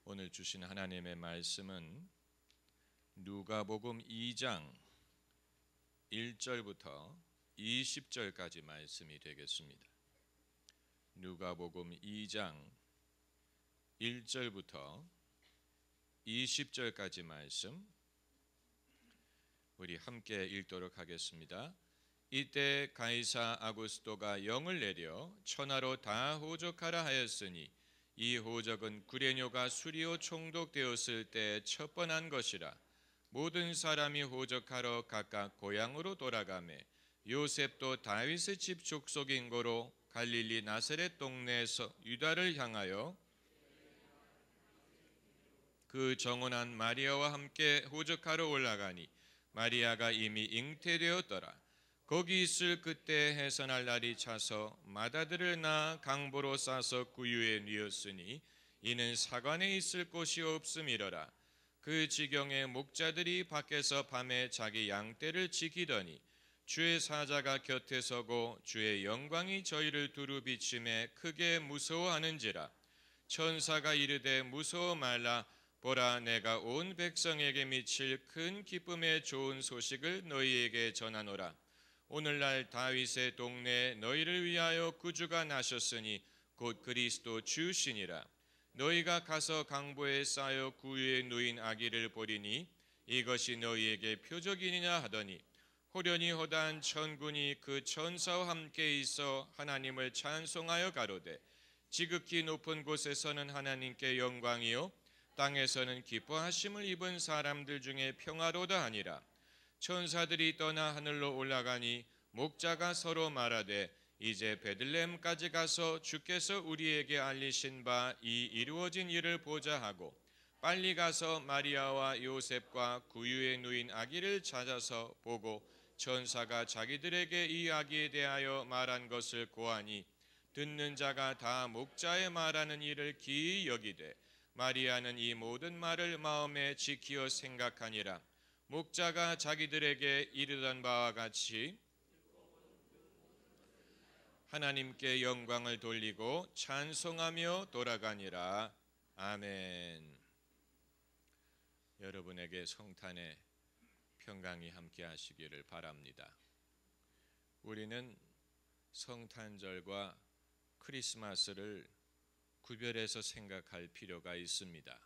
오늘 주신 하나님의 말씀은 누가복음 2장 1절부터 20절까지 말씀이 되겠습니다. 누가복음 2장 1절부터 20절까지 말씀 우리 함께 읽도록 하겠습니다. 이때 가이사 아구스토가 영을 내려 천하로 다 호적하라 하였으니 이 호적은 구레뇨가 수리오 총독되었을 때 첫 번한 것이라. 모든 사람이 호적하러 각각 고향으로 돌아가매 요셉도 다윗의 집 족속인 고로 갈릴리 나사렛 동네에서 유다를 향하여 그 정혼한 마리아와 함께 호적하러 올라가니 마리아가 이미 잉태되었더라. 거기 있을 그때 해산할 날이 차서 맏아들을 낳아 강보로 싸서 구유에 뉘었으니 이는 사관에 있을 곳이 없음이러라. 그 지경에 목자들이 밖에서 밤에 자기 양떼를 지키더니 주의 사자가 곁에 서고 주의 영광이 저희를 두루 비침에 크게 무서워하는지라. 천사가 이르되 무서워 말라. 보라, 내가 온 백성에게 미칠 큰 기쁨의 좋은 소식을 너희에게 전하노라. 오늘날 다윗의 동네에 너희를 위하여 구주가 나셨으니 곧 그리스도 주시니라. 너희가 가서 강보에 쌓여 구유에 누인 아기를 보리니 이것이 너희에게 표적이니라 하더니 호련히 허다한 천군이 그 천사와 함께 있어 하나님을 찬송하여 가로되 지극히 높은 곳에서는 하나님께 영광이요 땅에서는 기뻐하심을 입은 사람들 중에 평화로다 하니라. 천사들이 떠나 하늘로 올라가니 목자가 서로 말하되 이제 베들레헴까지 가서 주께서 우리에게 알리신 바 이 이루어진 일을 보자 하고 빨리 가서 마리아와 요셉과 구유에 누인 아기를 찾아서 보고 천사가 자기들에게 이 아기에 대하여 말한 것을 고하니 듣는 자가 다 목자의 말하는 일을 기이 여기되 마리아는 이 모든 말을 마음에 지키어 생각하니라. 목자가 자기들에게 이르던 바와 같이 하나님께 영광을 돌리고 찬송하며 돌아가니라. 아멘. 여러분에게 성탄의 평강이 함께 하시기를 바랍니다. 우리는 성탄절과 크리스마스를 구별해서 생각할 필요가 있습니다.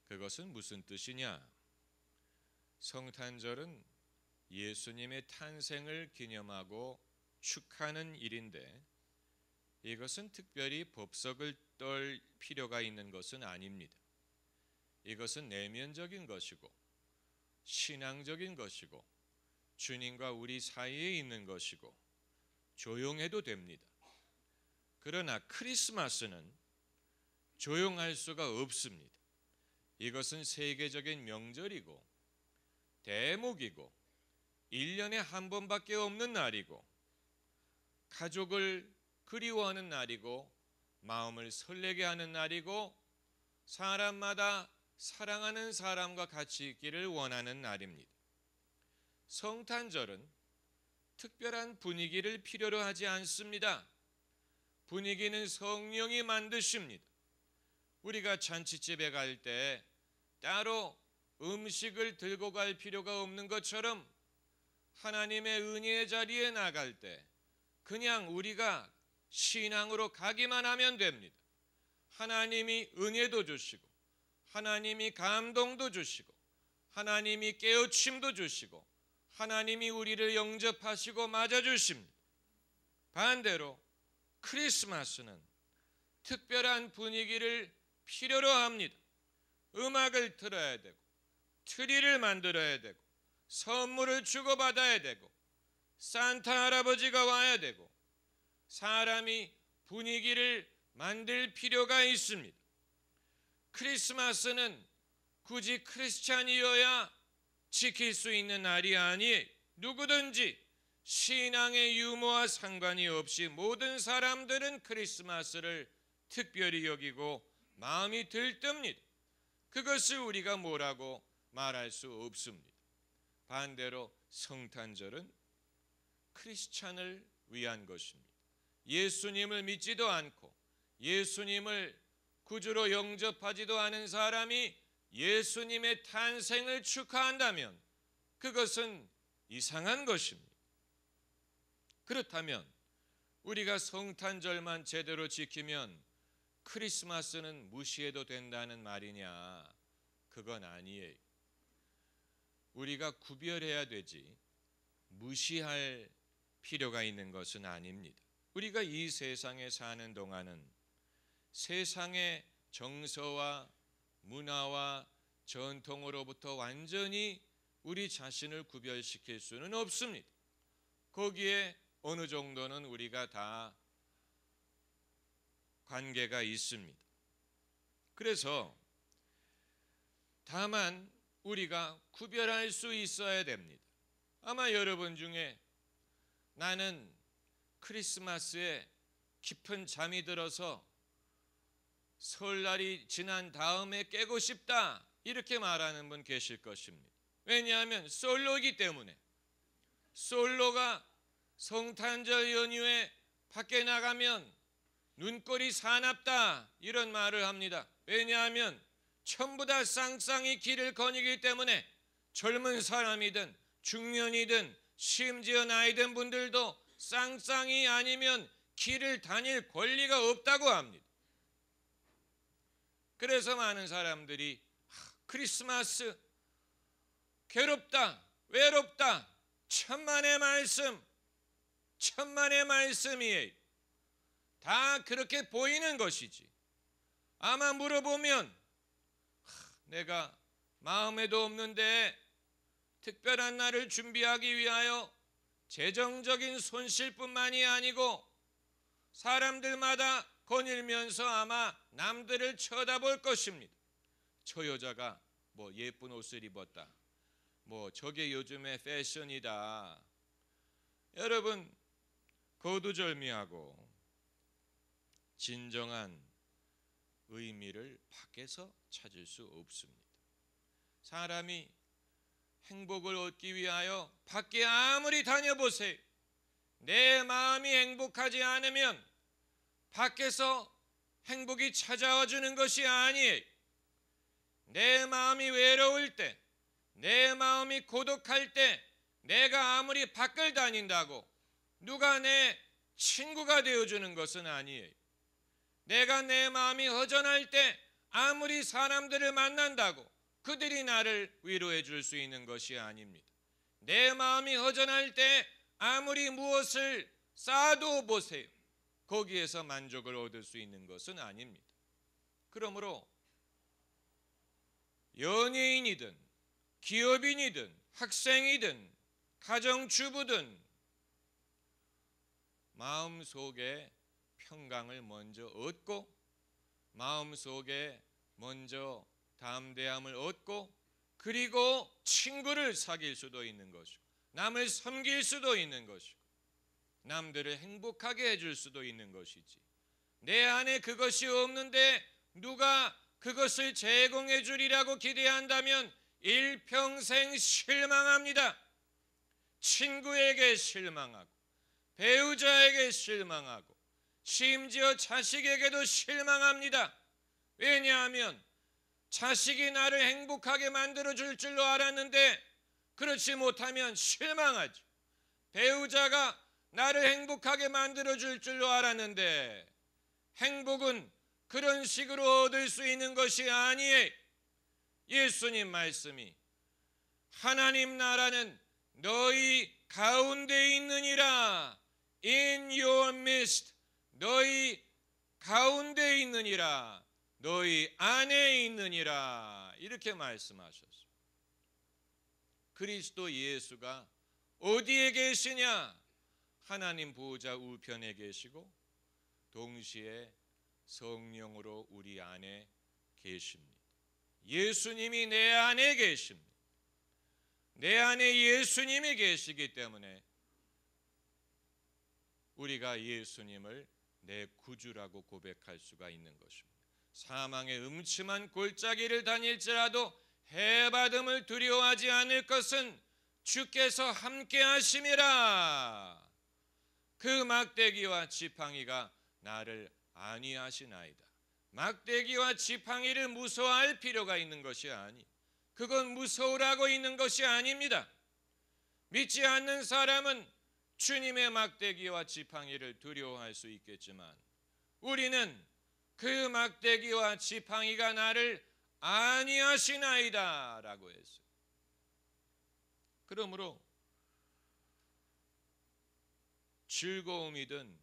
그것은 무슨 뜻이냐? 성탄절은 예수님의 탄생을 기념하고 축하하는 일인데 이것은 특별히 법석을 떨 필요가 있는 것은 아닙니다. 이것은 내면적인 것이고 신앙적인 것이고 주님과 우리 사이에 있는 것이고 조용해도 됩니다. 그러나 크리스마스는 조용할 수가 없습니다. 이것은 세계적인 명절이고 대목이고 1년에 한 번밖에 없는 날이고 가족을 그리워하는 날이고 마음을 설레게 하는 날이고 사람마다 사랑하는 사람과 같이 있기를 원하는 날입니다. 성탄절은 특별한 분위기를 필요로 하지 않습니다. 분위기는 성령이 만드십니다. 우리가 잔치집에 갈 때 따로 음식을 들고 갈 필요가 없는 것처럼 하나님의 은혜의 자리에 나갈 때 그냥 우리가 신앙으로 가기만 하면 됩니다. 하나님이 은혜도 주시고 하나님이 감동도 주시고 하나님이 깨우침도 주시고 하나님이 우리를 영접하시고 맞아주십니다. 반대로 크리스마스는 특별한 분위기를 필요로 합니다. 음악을 틀어야 되고 트리를 만들어야 되고 선물을 주고받아야 되고 산타 할아버지가 와야 되고 사람이 분위기를 만들 필요가 있습니다. 크리스마스는 굳이 크리스찬이어야 지킬 수 있는 날이 아니에요. 누구든지 신앙의 유무와 상관이 없이 모든 사람들은 크리스마스를 특별히 여기고 마음이 들뜹니다. 그것을 우리가 뭐라고 말할 수 없습니다. 반대로 성탄절은 크리스찬을 위한 것입니다. 예수님을 믿지도 않고 예수님을 구주로 영접하지도 않은 사람이 예수님의 탄생을 축하한다면 그것은 이상한 것입니다. 그렇다면 우리가 성탄절만 제대로 지키면 크리스마스는 무시해도 된다는 말이냐? 그건 아니에요. 우리가 구별해야 되지 무시할 필요가 있는 것은 아닙니다. 우리가 이 세상에 사는 동안은 세상의 정서와 문화와 전통으로부터 완전히 우리 자신을 구별시킬 수는 없습니다. 거기에 어느 정도는 우리가 다 관계가 있습니다. 그래서 다만 우리가 구별할 수 있어야 됩니다. 아마 여러분 중에 나는 크리스마스에 깊은 잠이 들어서 설날이 지난 다음에 깨고 싶다 이렇게 말하는 분 계실 것입니다. 왜냐하면 솔로이기 때문에. 솔로가 성탄절 연휴에 밖에 나가면 눈꼴이 사납다 이런 말을 합니다. 왜냐하면 전부 다 쌍쌍이 길을 거니기 때문에 젊은 사람이든 중년이든 심지어 나이든 분들도 쌍쌍이 아니면 길을 다닐 권리가 없다고 합니다. 그래서 많은 사람들이 크리스마스 괴롭다, 외롭다, 천만의 말씀이에요. 다 그렇게 보이는 것이지. 아마 물어보면 내가 마음에도 없는데 특별한 날을 준비하기 위하여 재정적인 손실뿐만이 아니고 사람들마다 거닐면서 아마 남들을 쳐다볼 것입니다. 저 여자가 뭐 예쁜 옷을 입었다. 뭐 저게 요즘의 패션이다. 여러분 거두절미하고 진정한 의미를 밖에서 찾을 수 없습니다. 사람이 행복을 얻기 위하여 밖에 아무리 다녀보세요. 내 마음이 행복하지 않으면 밖에서 행복이 찾아와 주는 것이 아니에요. 내 마음이 외로울 때, 내 마음이 고독할 때 내가 아무리 밖을 다닌다고 누가 내 친구가 되어주는 것은 아니에요. 내가 내 마음이 허전할 때 아무리 사람들을 만난다고 그들이 나를 위로해 줄 수 있는 것이 아닙니다. 내 마음이 허전할 때 아무리 무엇을 쌓아도 보세요. 거기에서 만족을 얻을 수 있는 것은 아닙니다. 그러므로 연예인이든 기업인이든 학생이든 가정주부든 마음속에 평강을 먼저 얻고 마음속에 먼저 담대함을 얻고 그리고 친구를 사귈 수도 있는 것이고 남을 섬길 수도 있는 것이고 남들을 행복하게 해줄 수도 있는 것이지 내 안에 그것이 없는데 누가 그것을 제공해 주리라고 기대한다면 일평생 실망합니다. 친구에게 실망하고 배우자에게 실망하고 심지어 자식에게도 실망합니다. 왜냐하면 자식이 나를 행복하게 만들어줄 줄로 알았는데 그렇지 못하면 실망하죠. 배우자가 나를 행복하게 만들어줄 줄로 알았는데 행복은 그런 식으로 얻을 수 있는 것이 아니에요. 예수님 말씀이 하나님 나라는 너희 가운데 있느니라. In your midst. 너희 가운데 있느니라. 너희 안에 있느니라. 이렇게 말씀하셨어요. 그리스도 예수가 어디에 계시냐? 하나님 보호자 우편에 계시고 동시에 성령으로 우리 안에 계십니다. 예수님이 내 안에 계십니다. 내 안에 예수님이 계시기 때문에 우리가 예수님을 내 구주라고 고백할 수가 있는 것입니다. 사망의 음침한 골짜기를 다닐지라도 해받음을 두려워하지 않을 것은 주께서 함께 하심이라. 그 막대기와 지팡이가 나를 안위하시나이다. 막대기와 지팡이를 무서워할 필요가 있는 것이 아니, 그건 무서우라고 있는 것이 아닙니다. 믿지 않는 사람은 주님의 막대기와 지팡이를 두려워할 수 있겠지만 우리는 그 막대기와 지팡이가 나를 아니하시나이다 라고 했어요. 그러므로 즐거움이든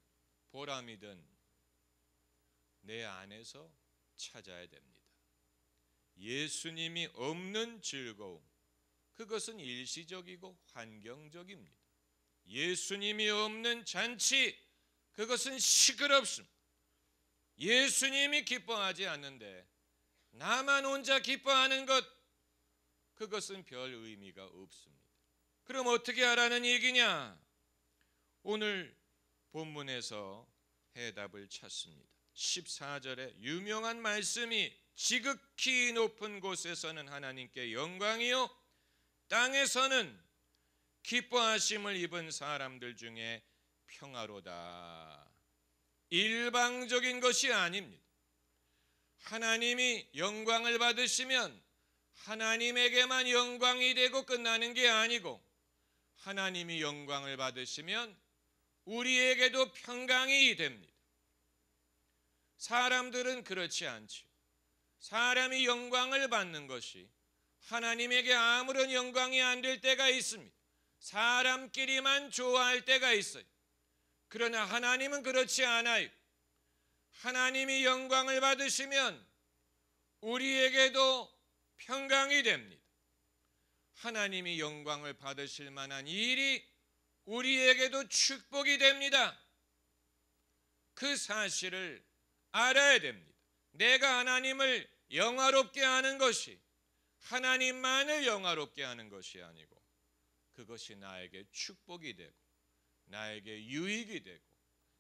보람이든 내 안에서 찾아야 됩니다. 예수님이 없는 즐거움, 그것은 일시적이고 환경적입니다. 예수님이 없는 잔치, 그것은 시끄럽습니다. 예수님이 기뻐하지 않는데 나만 혼자 기뻐하는 것, 그것은 별 의미가 없습니다. 그럼 어떻게 하라는 얘기냐? 오늘 본문에서 해답을 찾습니다. 14절에 유명한 말씀이 지극히 높은 곳에서는 하나님께 영광이요 땅에서는 기뻐하심을 입은 사람들 중에 평화로다. 일방적인 것이 아닙니다. 하나님이 영광을 받으시면 하나님에게만 영광이 되고 끝나는 게 아니고 하나님이 영광을 받으시면 우리에게도 평강이 됩니다. 사람들은 그렇지 않죠. 사람이 영광을 받는 것이 하나님에게 아무런 영광이 안 될 때가 있습니다. 사람끼리만 좋아할 때가 있어요. 그러나 하나님은 그렇지 않아요. 하나님이 영광을 받으시면 우리에게도 평강이 됩니다. 하나님이 영광을 받으실 만한 일이 우리에게도 축복이 됩니다. 그 사실을 알아야 됩니다. 내가 하나님을 영화롭게 하는 것이 하나님만을 영화롭게 하는 것이 아니고 그것이 나에게 축복이 되고 나에게 유익이 되고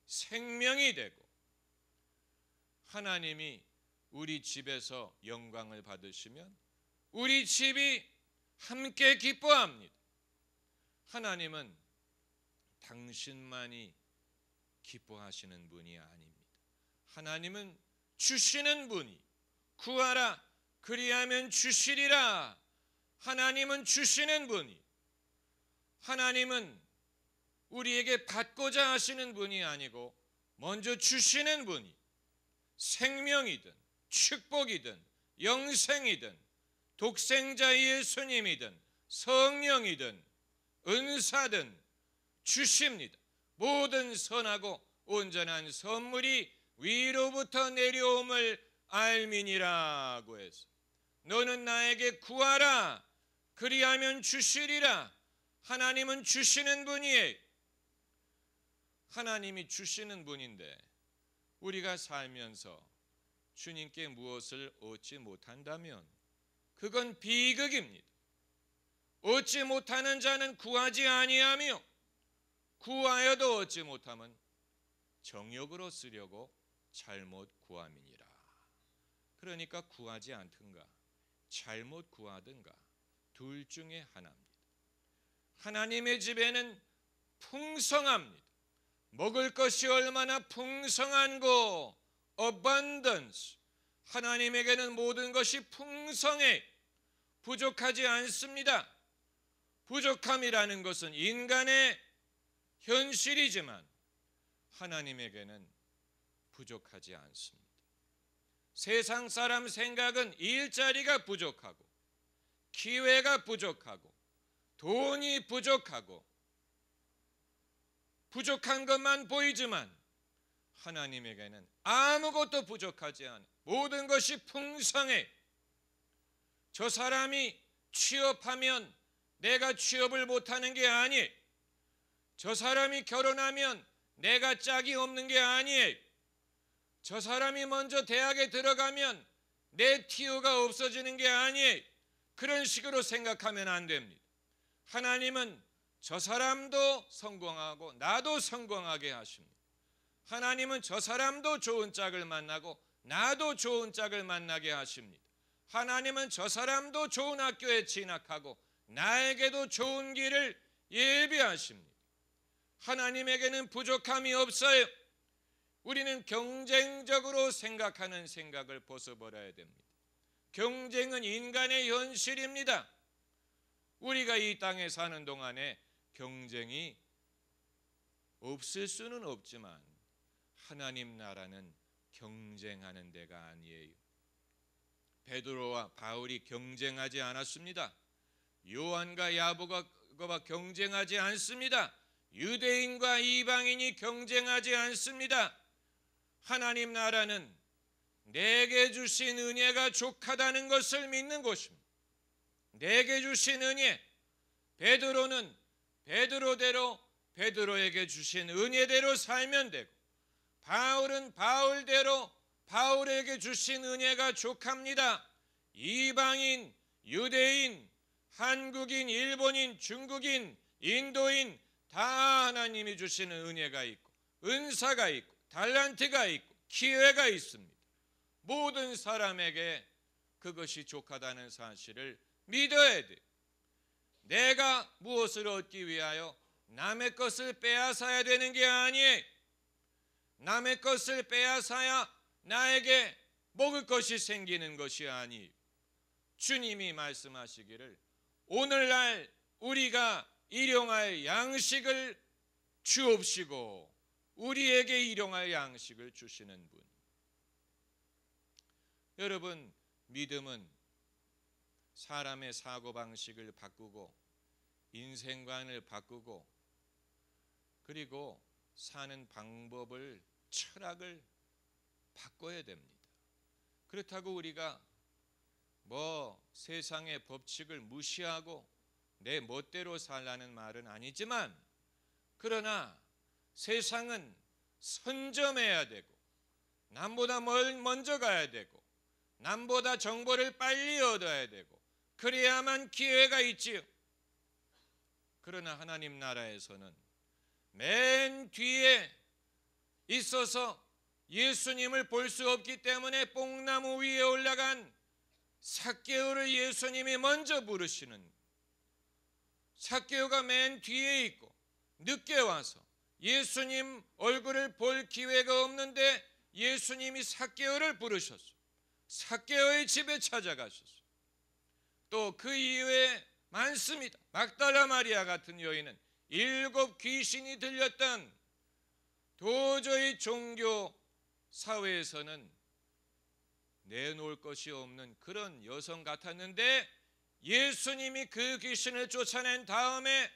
생명이 되고 하나님이 우리 집에서 영광을 받으시면 우리 집이 함께 기뻐합니다. 하나님은 당신만이 기뻐하시는 분이 아닙니다. 하나님은 주시는 분이 구하라 그리하면 주시리라. 하나님은 주시는 분이, 하나님은 우리에게 받고자 하시는 분이 아니고 먼저 주시는 분이 생명이든 축복이든 영생이든 독생자 예수님이든 성령이든 은사든 주십니다. 모든 선하고 온전한 선물이 위로부터 내려옴을 알미니라고 해서 너는 나에게 구하라 그리하면 주시리라. 하나님은 주시는 분이에요. 하나님이 주시는 분인데 우리가 살면서 주님께 무엇을 얻지 못한다면 그건 비극입니다. 얻지 못하는 자는 구하지 아니하며 구하여도 얻지 못하면 정욕으로 쓰려고 잘못 구함이니라. 그러니까 구하지 않든가 잘못 구하든가 둘 중에 하나입니다. 하나님의 집에는 풍성합니다. 먹을 것이 얼마나 풍성한고 abundance. 하나님에게는 모든 것이 풍성해 부족하지 않습니다. 부족함이라는 것은 인간의 현실이지만 하나님에게는 부족하지 않습니다. 세상 사람 생각은 일자리가 부족하고 기회가 부족하고 돈이 부족하고 부족한 것만 보이지만 하나님에게는 아무것도 부족하지 않아. 모든 것이 풍성해. 저 사람이 취업하면 내가 취업을 못하는 게 아니에요. 저 사람이 결혼하면 내가 짝이 없는 게 아니에요. 저 사람이 먼저 대학에 들어가면 내 티오가 없어지는 게 아니에요. 그런 식으로 생각하면 안 됩니다. 하나님은 저 사람도 성공하고 나도 성공하게 하십니다. 하나님은 저 사람도 좋은 짝을 만나고 나도 좋은 짝을 만나게 하십니다. 하나님은 저 사람도 좋은 학교에 진학하고 나에게도 좋은 길을 예비하십니다. 하나님에게는 부족함이 없어요. 우리는 경쟁적으로 생각하는 생각을 벗어버려야 됩니다. 경쟁은 인간의 현실입니다. 우리가 이 땅에 사는 동안에 경쟁이 없을 수는 없지만 하나님 나라는 경쟁하는 데가 아니에요. 베드로와 바울이 경쟁하지 않았습니다. 요한과 야고보가 경쟁하지 않습니다. 유대인과 이방인이 경쟁하지 않습니다. 하나님 나라는 내게 주신 은혜가 족하다는 것을 믿는 것입니다. 내게 주신 은혜, 베드로는 베드로대로 베드로에게 주신 은혜대로 살면 되고, 바울은 바울대로 바울에게 주신 은혜가 족합니다. 이방인, 유대인, 한국인, 일본인, 중국인, 인도인 다 하나님이 주시는 은혜가 있고 은사가 있고 달란트가 있고 기회가 있습니다. 모든 사람에게 그것이 족하다는 사실을 믿어야 돼요. 내가 무엇을 얻기 위하여 남의 것을 빼앗아야 되는 게 아니에요. 남의 것을 빼앗아야 나에게 먹을 것이 생기는 것이 아니에요. 주님이 말씀하시기를 오늘날 우리가 일용할 양식을 주옵시고 우리에게 일용할 양식을 주시는 분. 여러분, 믿음은 사람의 사고방식을 바꾸고 인생관을 바꾸고 그리고 사는 방법을, 철학을 바꿔야 됩니다. 그렇다고 우리가 세상의 법칙을 무시하고 내 멋대로 살라는 말은 아니지만, 그러나 세상은 선점해야 되고 남보다 먼저 가야 되고 남보다 정보를 빨리 얻어야 되고 그래야만 기회가 있지요. 그러나 하나님 나라에서는 맨 뒤에 있어서 예수님을 볼 수 없기 때문에 뽕나무 위에 올라간 삭개오를 예수님이 먼저 부르시는, 삭개오가 맨 뒤에 있고 늦게 와서 예수님 얼굴을 볼 기회가 없는데 예수님이 삭개오를 부르셨어요. 삭개오의 집에 찾아가셨어요. 또 그 이외에 많습니다. 막달라 마리아 같은 여인은 7 귀신이 들렸던, 도저히 종교 사회에서는 내놓을 것이 없는 그런 여성 같았는데 예수님이 그 귀신을 쫓아낸 다음에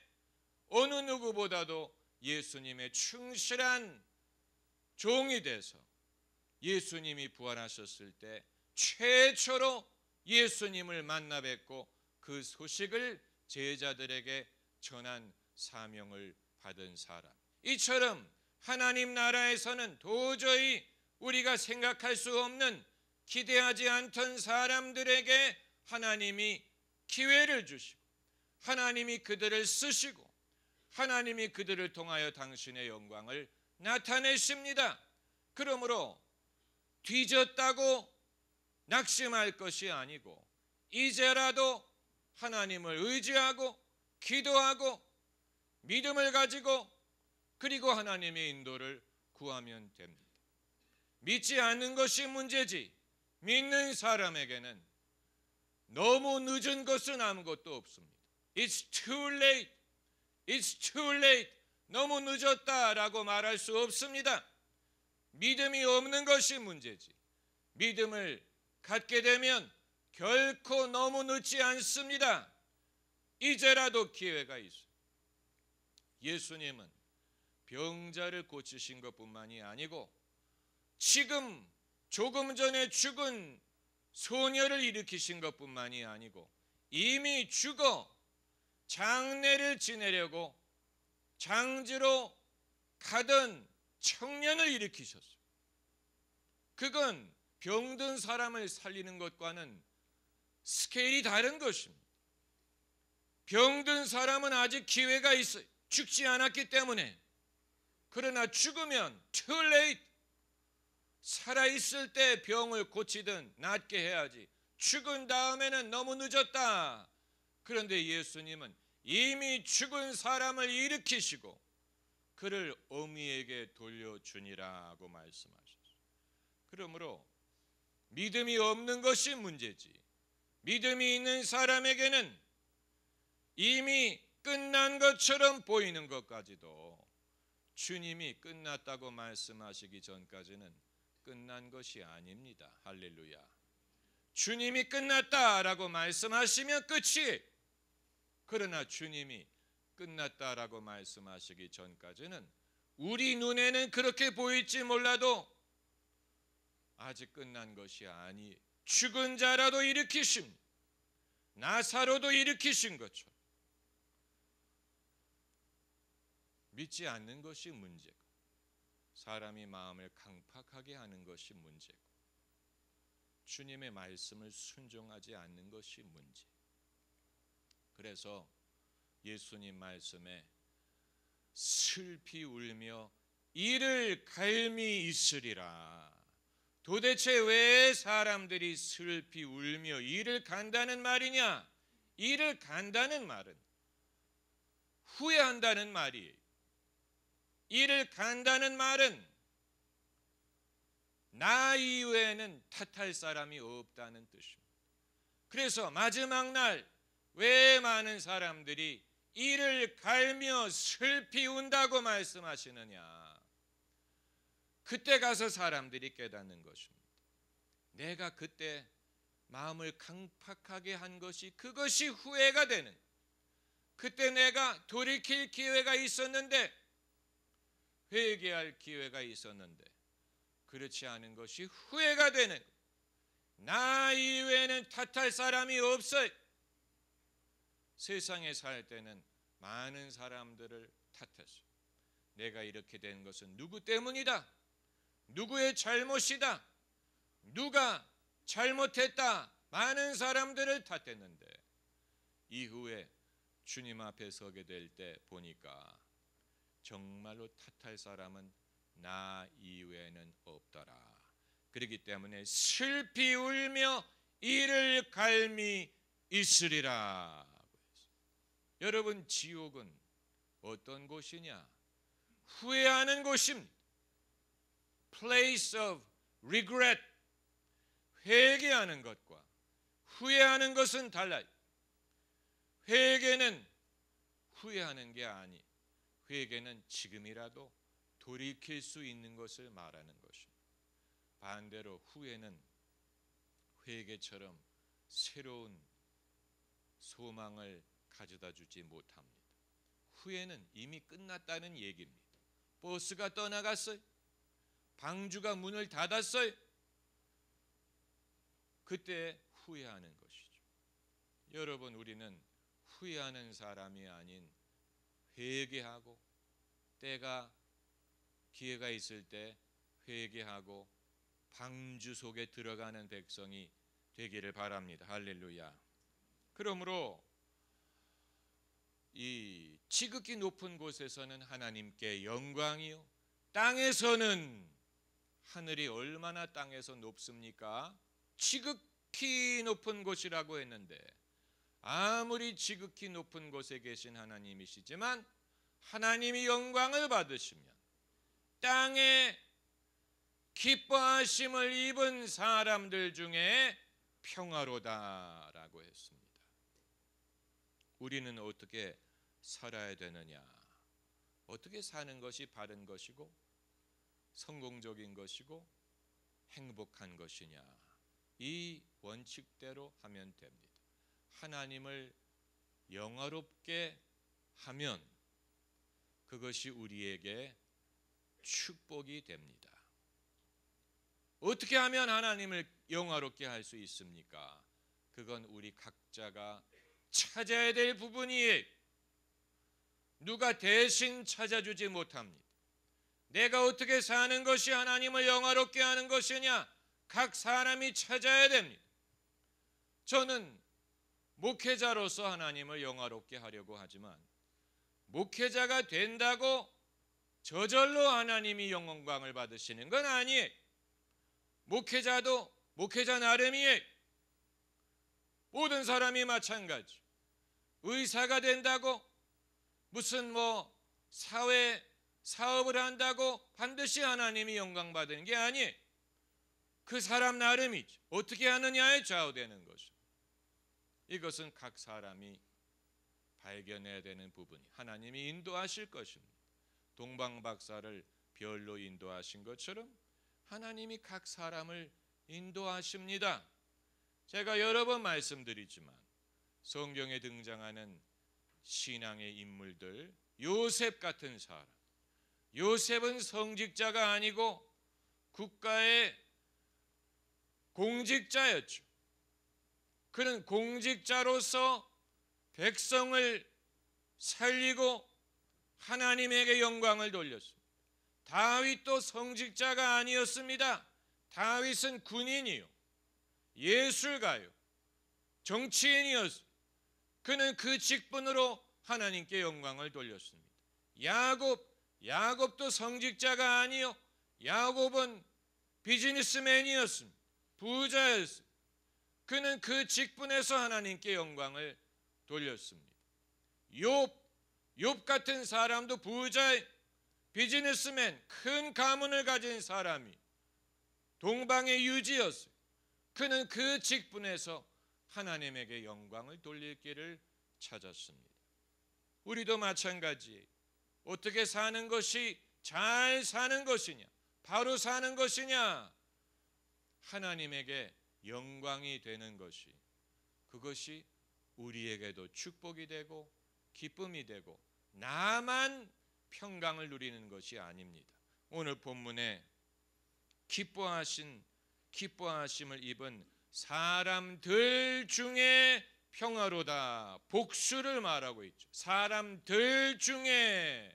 어느 누구보다도 예수님의 충실한 종이 돼서 예수님이 부활하셨을 때 최초로 예수님을 만나 뵙고 그 소식을 제자들에게 전한 사명을 받은 사람. 이처럼 하나님 나라에서는 도저히 우리가 생각할 수 없는, 기대하지 않던 사람들에게 하나님이 기회를 주시고 하나님이 그들을 쓰시고 하나님이 그들을 통하여 당신의 영광을 나타내십니다. 그러므로 뒤졌다고 낙심할 것이 아니고 이제라도 하나님을 의지하고 기도하고 믿음을 가지고 그리고 하나님의 인도를 구하면 됩니다. 믿지 않는 것이 문제지 믿는 사람에게는 너무 늦은 것은 아무것도 없습니다. It's too late. It's too late. 너무 늦었다라고 말할 수 없습니다. 믿음이 없는 것이 문제지 믿음을 갖게 되면 결코 너무 늦지 않습니다. 이제라도 기회가 있어요. 예수님은 병자를 고치신 것뿐만이 아니고 지금 조금 전에 죽은 소녀를 일으키신 것뿐만이 아니고 이미 죽어 장례를 지내려고 장지로 가던 청년을 일으키셨어요. 그건 병든 사람을 살리는 것과는 스케일이 다른 것입니다. 병든 사람은 아직 기회가 있어요. 죽지 않았기 때문에. 그러나 죽으면 too late. 살아있을 때 병을 고치든 낫게 해야지. 죽은 다음에는 너무 늦었다. 그런데 예수님은 이미 죽은 사람을 일으키시고 그를 어미에게 돌려주니라고 말씀하셨어요. 그러므로 믿음이 없는 것이 문제지, 믿음이 있는 사람에게는 이미 끝난 것처럼 보이는 것까지도 주님이 끝났다고 말씀하시기 전까지는 끝난 것이 아닙니다. 할렐루야. 주님이 끝났다라고 말씀하시면 끝이, 그러나 주님이 끝났다라고 말씀하시기 전까지는 우리 눈에는 그렇게 보일지 몰라도 아직 끝난 것이 아니, 죽은 자라도 일으키십니다. 나사로도 일으키신 것처럼 믿지 않는 것이 문제고, 사람이 마음을 강팍하게 하는 것이 문제고, 주님의 말씀을 순종하지 않는 것이 문제. 그래서 예수님 말씀에 슬피 울며 이를 갈미 있으리라. 도대체 왜 사람들이 슬피 울며 이를 간다는 말이냐? 이를 간다는 말은 후회한다는 말이에요. 이를 간다는 말은 나 이외에는 탓할 사람이 없다는 뜻입니다. 그래서 마지막 날 왜 많은 사람들이 이를 갈며 슬피 운다고 말씀하시느냐? 그때 가서 사람들이 깨닫는 것입니다. 내가 그때 마음을 강팍하게 한 것이, 그것이 후회가 되는, 그때 내가 돌이킬 기회가 있었는데, 회개할 기회가 있었는데 그렇지 않은 것이 후회가 되는, 나 이외에는 탓할 사람이 없어요. 세상에 살 때는 많은 사람들을 탓했어요. 내가 이렇게 된 것은 누구 때문이다, 누구의 잘못이다, 누가 잘못했다, 많은 사람들을 탓했는데 이후에 주님 앞에 서게 될 때 보니까 정말로 탓할 사람은 나 이외에는 없더라. 그렇기 때문에 슬피 울며 이를 갈미 있으리라. 여러분, 지옥은 어떤 곳이냐? 후회하는 곳입니다. Place of regret. 회개하는 것과 후회하는 것은 달라요. 회개는 후회하는 게 아니, 회개는 지금이라도 돌이킬 수 있는 것을 말하는 것입니다. 반대로 후회는 회개처럼 새로운 소망을 가져다 주지 못합니다. 후회는 이미 끝났다는 얘기입니다. 버스가 떠나갔어요. 방주가 문을 닫았어요. 그때 후회하는 것이죠. 여러분, 우리는 후회하는 사람이 아닌 회개하고, 때가 기회가 있을 때 회개하고 방주 속에 들어가는 백성이 되기를 바랍니다. 할렐루야. 그러므로 이 지극히 높은 곳에서는 하나님께 영광이요, 땅에서는, 하늘이 얼마나 땅에서 높습니까? 지극히 높은 곳이라고 했는데, 아무리 지극히 높은 곳에 계신 하나님이시지만 하나님이 영광을 받으시면 땅에 기뻐하심을 입은 사람들 중에 평화로다라고 했습니다. 우리는 어떻게 살아야 되느냐? 어떻게 사는 것이 바른 것이고 성공적인 것이고 행복한 것이냐? 이 원칙대로 하면 됩니다. 하나님을 영화롭게 하면 그것이 우리에게 축복이 됩니다. 어떻게 하면 하나님을 영화롭게 할 수 있습니까? 그건 우리 각자가 찾아야 될 부분이에요. 누가 대신 찾아주지 못합니다. 내가 어떻게 사는 것이 하나님을 영화롭게 하는 것이냐? 각 사람이 찾아야 됩니다. 저는 목회자로서 하나님을 영화롭게 하려고 하지만 목회자가 된다고 저절로 하나님이 영광을 받으시는 건 아니에요. 목회자도 목회자 나름이에요. 모든 사람이 마찬가지. 의사가 된다고 무슨 사회 사업을 한다고 반드시 하나님이 영광 받는 게 아니에요. 그 사람 나름이죠. 어떻게 하느냐에 좌우되는 것이죠. 이것은 각 사람이 발견해야 되는 부분이 하나님이 인도하실 것입니다. 동방 박사를 별로 인도하신 것처럼 하나님이 각 사람을 인도하십니다. 제가 여러 번 말씀드리지만 성경에 등장하는 신앙의 인물들, 요셉 같은 사람, 요셉은 성직자가 아니고 국가의 공직자였죠. 그는 공직자로서 백성을 살리고 하나님에게 영광을 돌렸습니다. 다윗도 성직자가 아니었습니다. 다윗은 군인이요, 예술가요, 정치인이었습니다. 그는 그 직분으로 하나님께 영광을 돌렸습니다. 야곱도 성직자가 아니요, 야곱은 비즈니스맨이었습니다. 부자였습니다. 그는 그 직분에서 하나님께 영광을 돌렸습니다. 욥 같은 사람도 부자, 비즈니스맨, 큰 가문을 가진 사람이 동방의 유지였어요. 그는 그 직분에서 하나님에게 영광을 돌릴 길을 찾았습니다. 우리도 마찬가지예요. 어떻게 사는 것이 잘 사는 것이냐, 바로 사는 것이냐, 하나님에게 영광이 되는 것이, 그것이 우리에게도 축복이 되고 기쁨이 되고 나만 평강을 누리는 것이 아닙니다. 오늘 본문에 기뻐하심을 입은 사람들 중에 평화로다, 복수를 말하고 있죠. 사람들 중에,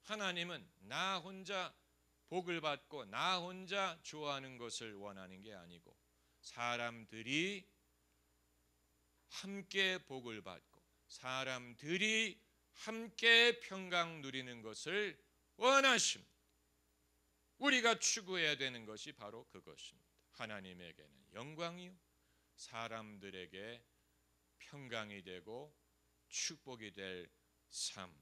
하나님은 나 혼자 복을 받고 나 혼자 좋아하는 것을 원하는 게 아니고 사람들이 함께 복을 받고 사람들이 함께 평강 누리는 것을 원하십니다. 우리가 추구해야 되는 것이 바로 그것입니다. 하나님에게는 영광이요, 사람들에게 평강이 되고 축복이 될 삶,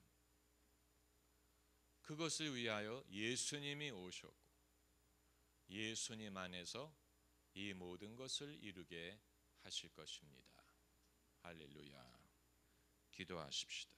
그것을 위하여 예수님이 오셨고 예수님 안에서 이 모든 것을 이루게 하실 것입니다. 할렐루야. 기도하십시다.